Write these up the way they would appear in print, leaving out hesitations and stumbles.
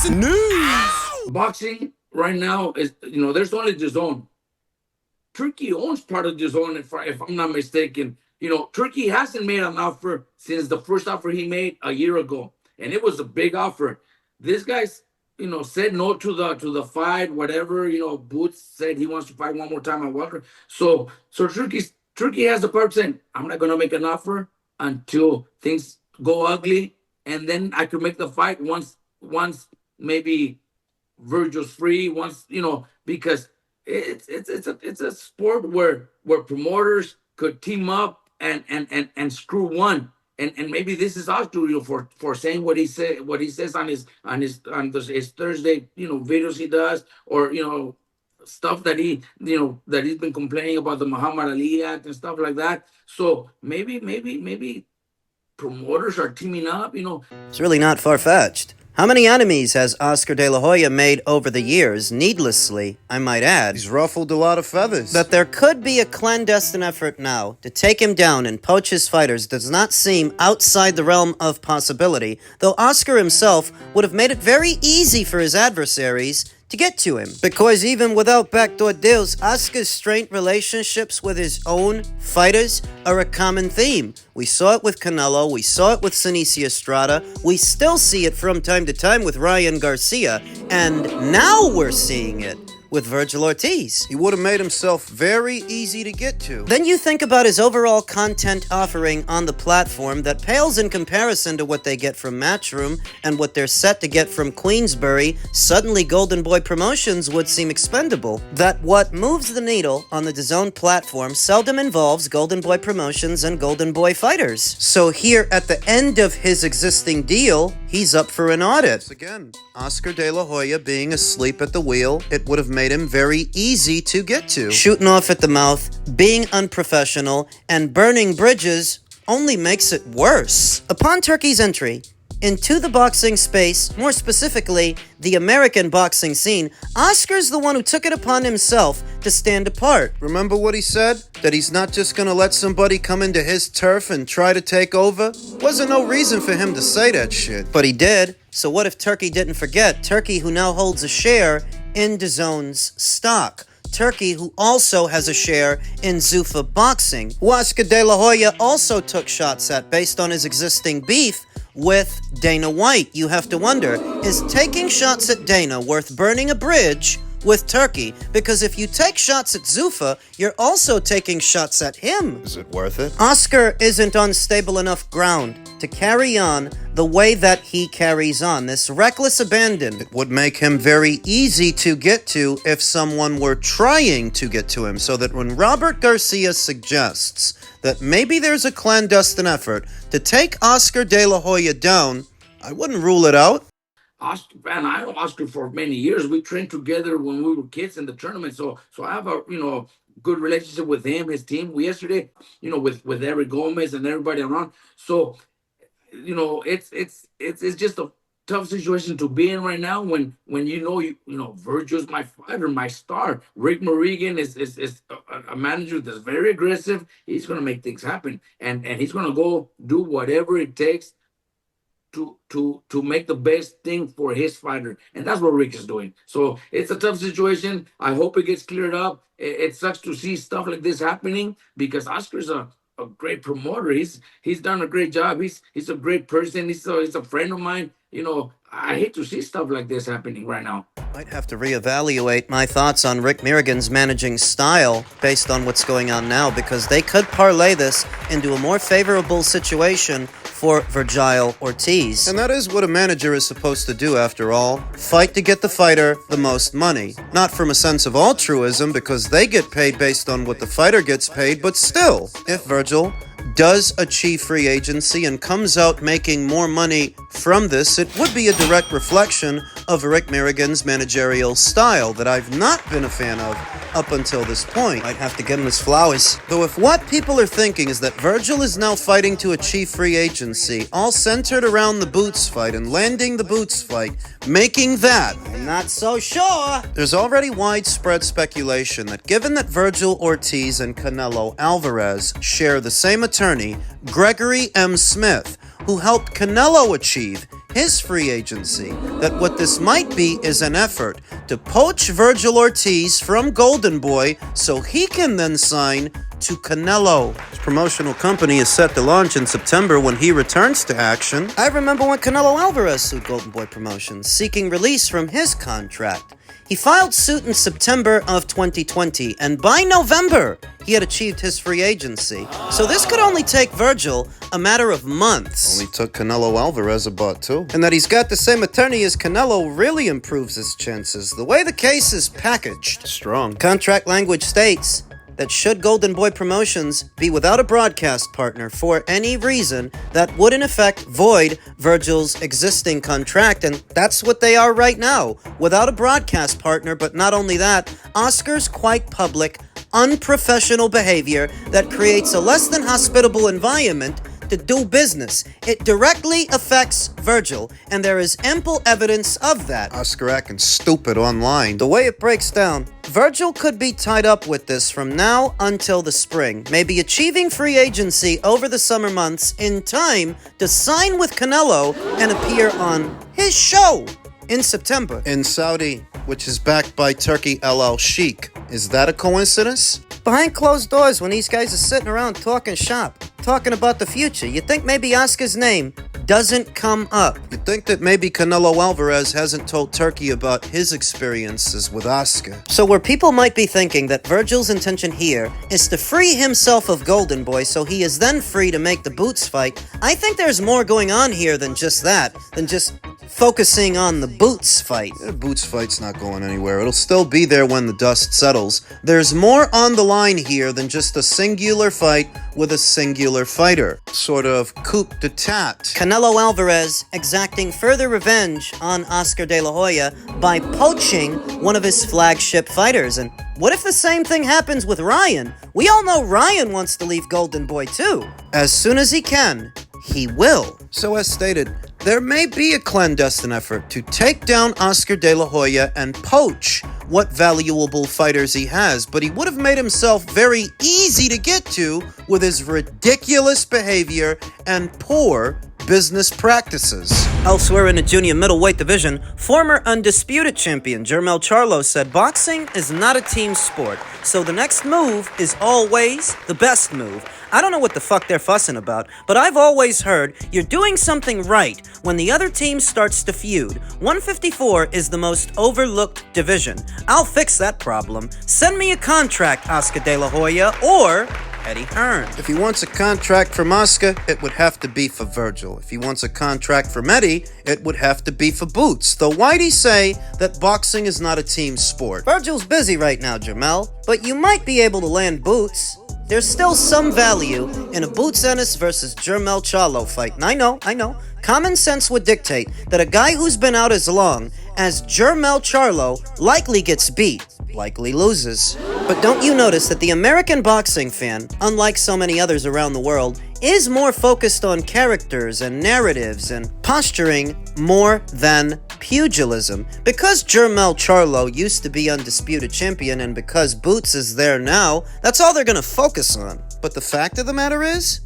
News. Boxing right now is, there's only DAZN. Turkey owns part of DAZN, if I'm not mistaken. Turkey hasn't made an offer since the first offer he made a year ago, and it was a big offer. This guy's, said no to the fight, whatever. Boots said he wants to fight one more time at Walker. So Turkey has the power saying, I'm not gonna make an offer until things go ugly, and then I could make the fight once maybe Virgil's free, once because it's a sport where promoters could team up and screw one. And maybe this is Oscar, for saying what he says on his Thursday, videos he does, or stuff that he's been complaining about the Muhammad Ali Act and stuff like that. So maybe promoters are teaming up. It's really not far-fetched. How many enemies has Oscar De La Hoya made over the years, needlessly, I might add? He's ruffled a lot of feathers. That there could be a clandestine effort now to take him down and poach his fighters does not seem outside the realm of possibility, though Oscar himself would have made it very easy for his adversaries to get to him. Because even without backdoor deals, Oscar's strained relationships with his own fighters are a common theme. We saw it with Canelo, we saw it with Sinisi Estrada, we still see it from time to time with Ryan Garcia, and now we're seeing it with Virgil Ortiz. He would have made himself very easy to get to. Then you think about his overall content offering on the platform that pales in comparison to what they get from Matchroom and what they're set to get from Queensberry. Suddenly Goldenboy Promotions would seem expendable. That what moves the needle on the DAZN platform seldom involves Goldenboy Promotions and Goldenboy fighters. So here at the end of his existing deal, he's up for an audit. Once again, Oscar De La Hoya being asleep at the wheel, it would have made him very easy to get to. Shooting off at the mouth, being unprofessional, and burning bridges only makes it worse. Upon Turkey's entry into the boxing space, more specifically, the American boxing scene, Oscar's the one who took it upon himself to stand apart. Remember what he said? That he's not just gonna let somebody come into his turf and try to take over? Wasn't no reason for him to say that shit. But he did. So what if Turkey didn't forget? Turkey, who now holds a share in DAZN's stock. Turkey, who also has a share in Zuffa Boxing, who Oscar De La Hoya also took shots at based on his existing beef with Dana White. You have to wonder, is taking shots at Dana worth burning a bridge with Turkey? Because if you take shots at Zuffa, you're also taking shots at him. Is it worth it? Oscar isn't on stable enough ground to carry on the way that he carries on. This reckless abandon. It would make him very easy to get to if someone were trying to get to him, so that when Robert Garcia suggests that maybe there's a clandestine effort to take Oscar De La Hoya down, I wouldn't rule it out. Oscar, man, I know Oscar for many years. We trained together when we were kids in the tournament. So I have a good relationship with him, his team. We yesterday, with Eric Gomez and everybody around. So it's just a tough situation to be in right now when Virgil's my fighter, my star. Rick Morrigan is a manager that's very aggressive. He's gonna make things happen, and he's gonna go do whatever it takes to make the best thing for his fighter, and that's what Rick is doing. So it's a tough situation. I hope it gets cleared up. It sucks to see stuff like this happening because Oscar's a great promoter. He's done a great job. He's a great person. He's a friend of mine. I hate to see stuff like this happening right now. Might have to reevaluate my thoughts on Rick Mirrigan's managing style based on what's going on now, because they could parlay this into a more favorable situation for Virgil Ortiz. And that is what a manager is supposed to do, after all. Fight to get the fighter the most money. Not from a sense of altruism, because they get paid based on what the fighter gets paid, but still, if Virgil does achieve free agency and comes out making more money from this, it would be a direct reflection of Rick Mirrigan's managerial style that I've not been a fan of up until this point. Might have to give him his flowers. Though if what people are thinking is that Virgil is now fighting to achieve free agency, all centered around the Boots fight and landing the Boots fight, making that, I'm not so sure. There's already widespread speculation that given that Virgil Ortiz and Canelo Alvarez share the same attorney, Gregory M. Smith, who helped Canelo achieve his free agency, that what this might be is an effort to poach Virgil Ortiz from Goldenboy so he can then sign to Canelo. His promotional company is set to launch in September when he returns to action. I remember when Canelo Alvarez sued Goldenboy Promotions, seeking release from his contract. He filed suit in September of 2020, and by November, he had achieved his free agency. So this could only take Virgil a matter of months. Only took Canelo Alvarez about 2. And that he's got the same attorney as Canelo really improves his chances. The way the case is packaged. Strong. Contract language states that should Goldenboy Promotions be without a broadcast partner for any reason, that would in effect void Virgil's existing contract, and that's what they are right now, without a broadcast partner. But not only that, Oscar's quite public, unprofessional behavior that creates a less than hospitable environment to do business. It directly affects Virgil, and there is ample evidence of that. Oscar acting stupid online. The way it breaks down, Virgil could be tied up with this from now until the spring, maybe achieving free agency over the summer months in time to sign with Canelo and appear on his show in September. In Saudi, which is backed by Turkey alalshikh. Is that a coincidence? Behind closed doors, when these guys are sitting around talking shop, talking about the future, you think maybe Oscar's name doesn't come up. You think that maybe Canelo Alvarez hasn't told Turkey about his experiences with Oscar? So where people might be thinking that Virgil's intention here is to free himself of Goldenboy so he is then free to make the Boots fight, I think there's more going on here than just that, than just focusing on the Boots fight. The Boots fight's not going anywhere. It'll still be there when the dust settles. There's more on the line here than just a singular fight with a singular fighter. Sort of coup d'etat. Canelo Alvarez exacting further revenge on Oscar De La Hoya by poaching one of his flagship fighters. And what if the same thing happens with Ryan? We all know Ryan wants to leave Goldenboy too. As soon as he can, he will. So as stated, there may be a clandestine effort to take down Oscar De La Hoya and poach what valuable fighters he has, but he would have made himself very easy to get to with his ridiculous behavior and poor business practices. Elsewhere in the junior middleweight division, former undisputed champion Jermell Charlo said boxing is not a team sport, so the next move is always the best move. I don't know what the fuck they're fussing about, but I've always heard you're doing something right when the other team starts to feud. 154 is the most overlooked division. I'll fix that problem. Send me a contract, Oscar De La Hoya, or Eddie Hearn. If he wants a contract from Oscar, it would have to be for Virgil. If he wants a contract from Eddie, it would have to be for Boots. Though why'd he say that boxing is not a team sport? Virgil's busy right now, Jermell, but you might be able to land Boots. There's still some value in a Boots Ennis versus Jermell Charlo fight. And I know. Common sense would dictate that a guy who's been out as long as Jermell Charlo likely gets beat, likely loses. But don't you notice that the American boxing fan, unlike so many others around the world, is more focused on characters and narratives and posturing more than pugilism? Because Jermell Charlo used to be undisputed champion and because Boots is there now, that's all they're gonna focus on. But the fact of the matter is,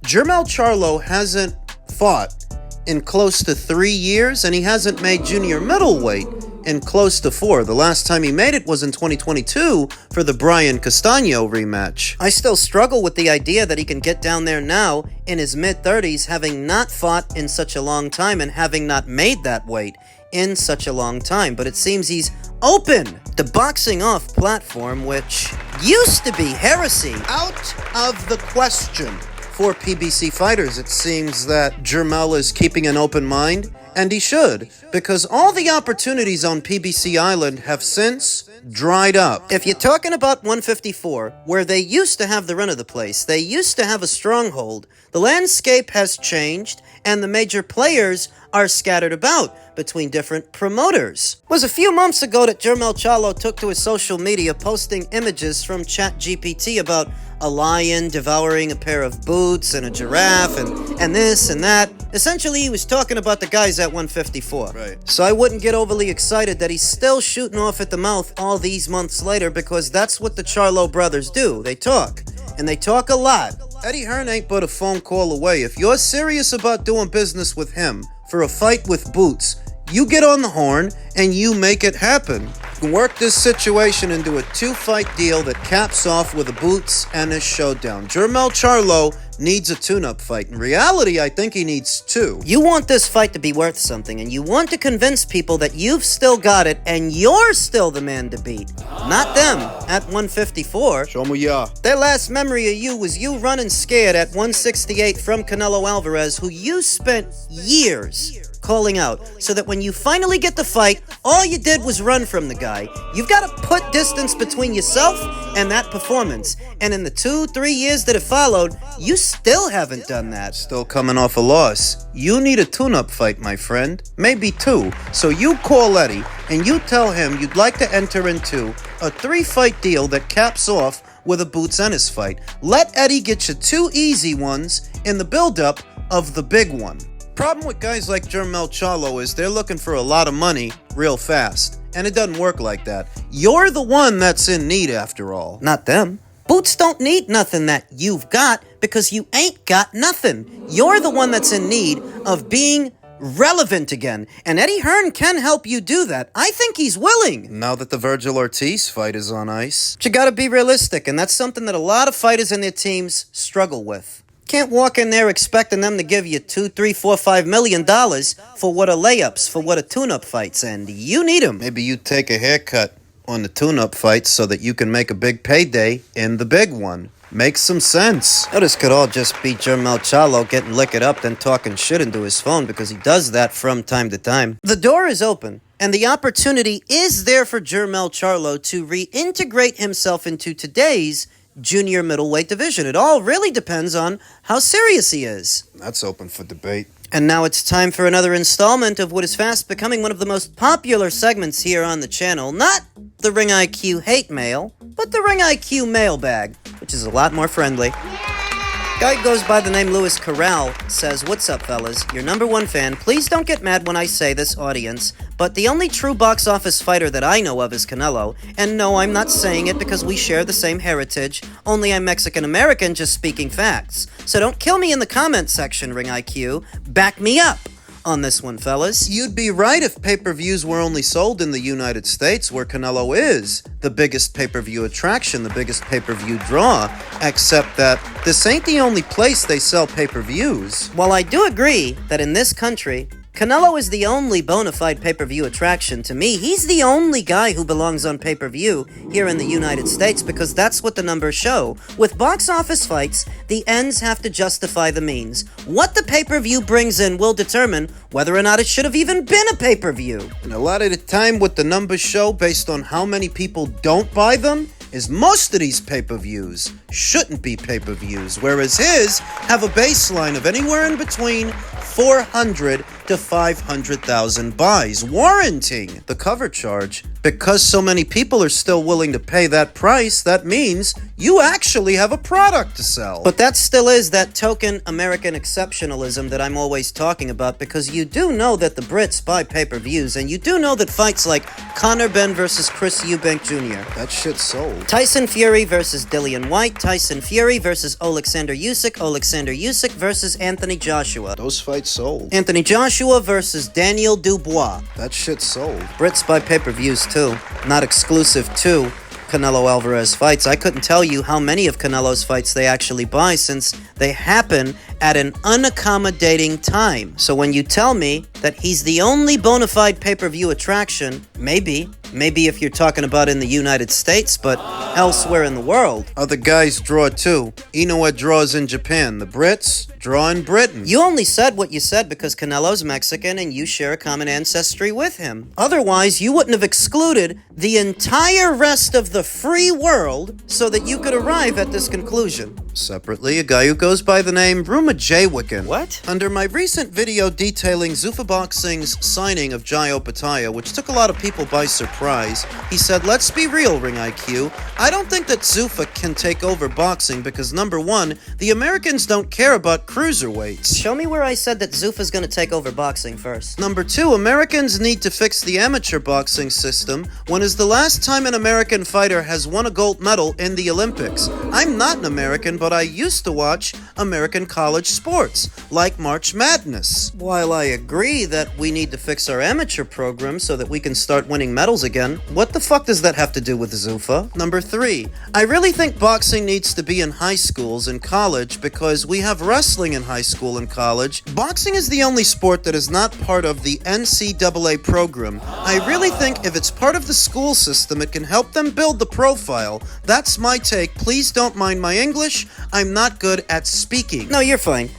Jermell Charlo hasn't fought in close to 3 years, and he hasn't made junior middleweight in close to 4. The last time he made it was in 2022 for the Brian Castano rematch. I still struggle with the idea that he can get down there now in his mid-30s, having not fought in such a long time and having not made that weight in such a long time. But it seems he's open to boxing off platform, which used to be heresy. Out of the question for PBC fighters. It seems that Jermell is keeping an open mind, and he should, because all the opportunities on PBC Island have since dried up. If you're talking about 154, where they used to have the run of the place, they used to have a stronghold, the landscape has changed, and the major players are scattered about between different promoters. It was a few months ago that Jermell Charlo took to his social media posting images from ChatGPT about a lion devouring a pair of boots and a giraffe and this and that. Essentially, he was talking about the guys at 154. Right. So I wouldn't get overly excited that he's still shooting off at the mouth all these months later, because that's what the Charlo brothers do. They talk, and they talk a lot. Eddie Hearn ain't but a phone call away. If you're serious about doing business with him, for a fight with Boots. You get on the horn and you make it happen. You can work this situation into a 2-fight deal that caps off with a Boots and a showdown. Jermell Charlo needs a tune-up fight. In reality, I think he needs 2. You want this fight to be worth something, and you want to convince people that you've still got it and you're still the man to beat. Not them at 154. Show me ya. Their last memory of you was you running scared at 168 from Canelo Alvarez, who you spent years calling out, so that when you finally get the fight, all you did was run from the guy. You've got to put distance between yourself and that performance. And in the 2-3 years that have followed, you still haven't done that. Still coming off a loss. You need a tune-up fight, my friend. Maybe 2. So you call Eddie and you tell him you'd like to enter into a 3-fight deal that caps off with a Boots Ennis fight. Let Eddie get you 2 easy ones in the build-up of the big one. Problem with guys like Jermell Charlo is they're looking for a lot of money real fast. And it doesn't work like that. You're the one that's in need after all. Not them. Boots don't need nothing that you've got because you ain't got nothing. You're the one that's in need of being relevant again. And Eddie Hearn can help you do that. I think he's willing. Now that the Virgil Ortiz fight is on ice. But you gotta be realistic, and that's something that a lot of fighters and their teams struggle with. Can't walk in there expecting them to give you $2, $3, $4, $5 million for what are layups, for what are tune-up fights, and you need them. Maybe you take a haircut on the tune-up fights so that you can make a big payday in the big one. Makes some sense. Now, this could all just be Jermell Charlo getting liquored up, then talking shit into his phone, because he does that from time to time. The door is open, and the opportunity is there for Jermell Charlo to reintegrate himself into today's junior middleweight division. It all really depends on how serious he is. That's open for debate. And now it's time for another installment of what is fast becoming one of the most popular segments here on the channel. Not the Ring IQ hate mail, but the Ring IQ mailbag, which is a lot more friendly. Guy goes by the name Lewis Corral says, "What's up, fellas? Your #1 fan. Please don't get mad when I say this, audience, but the only true box office fighter that I know of is Canelo. And no, I'm not saying it because we share the same heritage, only I'm Mexican-American, just speaking facts. So don't kill me in the comment section, Ring IQ. Back me up on this one, fellas." You'd be right if pay-per-views were only sold in the United States, where Canelo is the biggest pay-per-view attraction, the biggest pay-per-view draw, except that this ain't the only place they sell pay-per-views. While I do agree that in this country, Canelo is the only bona fide pay-per-view attraction to me. He's the only guy who belongs on pay-per-view here in the United States because that's what the numbers show. With box office fights, the ends have to justify the means. What the pay-per-view brings in will determine whether or not it should have even been a pay-per-view. And a lot of the time what the numbers show based on how many people don't buy them is most of these pay-per-views shouldn't be pay-per-views, whereas his have a baseline of anywhere in between 400 to 500,000 buys, warranting the cover charge. Because so many people are still willing to pay that price, that means you actually have a product to sell. But that still is that token American exceptionalism that I'm always talking about, because you do know that the Brits buy pay-per-views, and you do know that fights like Conor Benn versus Chris Eubank Jr., that shit's sold. Tyson Fury versus Dillian White, Tyson Fury versus Alexander Usyk versus Anthony Joshua. Those fights sold. Anthony Joshua versus Daniel Dubois. That shit's sold. Brits buy pay-per-views too, not exclusive to Canelo Alvarez fights. I couldn't tell you how many of Canelo's fights they actually buy since they happen at an unaccommodating time. So when you tell me that he's the only bona fide pay-per-view attraction, maybe if you're talking about in the United States, but elsewhere in the world. Other guys draw too. Inoue draws in Japan. The Brits draw in Britain. You only said what you said because Canelo's Mexican and you share a common ancestry with him. Otherwise, you wouldn't have excluded the entire rest of the free world so that you could arrive at this conclusion. Separately, a guy who goes by the name Ruma Jaywicken. What? Under my recent video detailing Zuffa Boxing's signing of Jai Opataya, which took a lot of people by surprise, surprise. He said, let's be real, Ring IQ. I don't think that Zuffa can take over boxing because, number one, the Americans don't care about cruiserweights. Show me where I said that Zuffa's gonna take over boxing first. Number two, Americans need to fix the amateur boxing system. When is the last time an American fighter has won a gold medal in the Olympics? I'm not an American, but I used to watch American college sports, like March Madness. While I agree that we need to fix our amateur program so that we can start winning medals again, what the fuck does that have to do with Zuffa? Number three, I really think boxing needs to be in high schools and college because we have wrestling in high school and college. Boxing is the only sport that is not part of the NCAA program. I really think if it's part of the school system, it can help them build the profile. That's my take. Please don't mind my English. I'm not good at speaking. No, you're fine.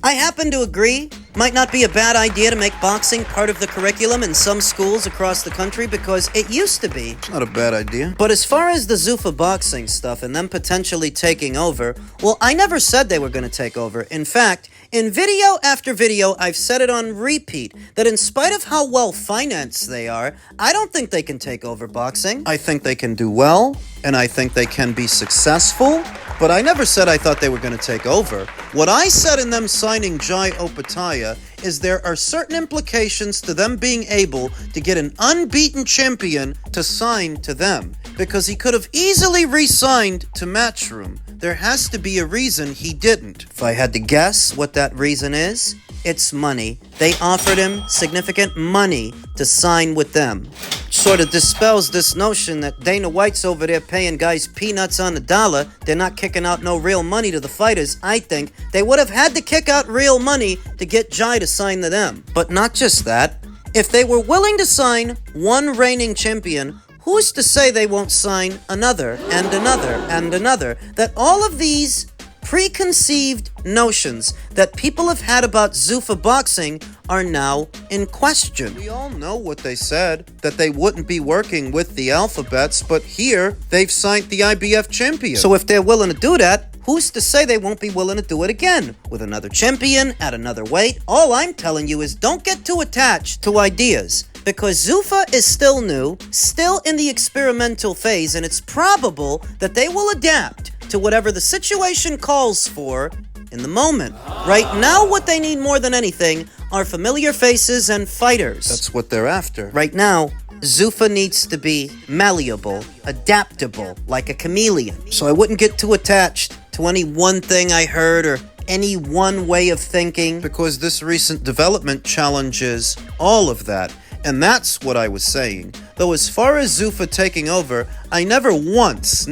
I happen to agree. Might not be a bad idea to make boxing part of the curriculum in some schools across the country because it used to be. It's not a bad idea. But as far as the Zuffa boxing stuff and them potentially taking over, well, I never said they were going to take over. In fact, in video after video, I've said it on repeat that in spite of how well financed they are, I don't think they can take over boxing. I think they can do well, and I think they can be successful, but I never said I thought they were going to take over. What I said in them signing Jai Opataya is there are certain implications to them being able to get an unbeaten champion to sign to them, because he could have easily re-signed to Matchroom. There has to be a reason he didn't. If I had to guess what that reason is, it's money. They offered him significant money to sign with them. Sort of dispels this notion that Dana White's over there paying guys peanuts on the dollar. They're not kicking out no real money to the fighters. I think they would have had to kick out real money to get Jai to sign to them. But not just that. If they were willing to sign one reigning champion, who's to say they won't sign another and another and another? That all of these preconceived notions that people have had about Zuffa boxing are now in question. We all know what they said, that they wouldn't be working with the alphabets, but here they've signed the IBF champion. So if they're willing to do that, who's to say they won't be willing to do it again with another champion at another weight? All I'm telling you is don't get too attached to ideas, because Zuffa is still new, still in the experimental phase, and it's probable that they will adapt to whatever the situation calls for in the moment. Right now, what they need more than anything are familiar faces and fighters. That's what they're after. Right now, Zuffa needs to be malleable, adaptable, like a chameleon. So I wouldn't get too attached to any one thing I heard or any one way of thinking. Because this recent development challenges all of that. And that's what I was saying. Though as far as Zuffa taking over, I never once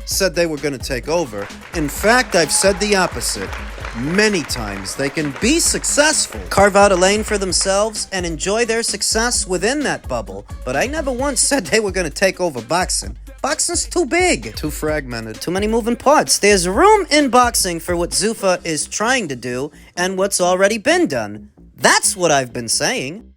said they were going to take over. In fact, I've said the opposite. Many times they can be successful, carve out a lane for themselves, and enjoy their success within that bubble. But I never once said they were going to take over boxing. Boxing's too big. Too fragmented. Too many moving parts. There's room in boxing for what Zuffa is trying to do and what's already been done. That's what I've been saying.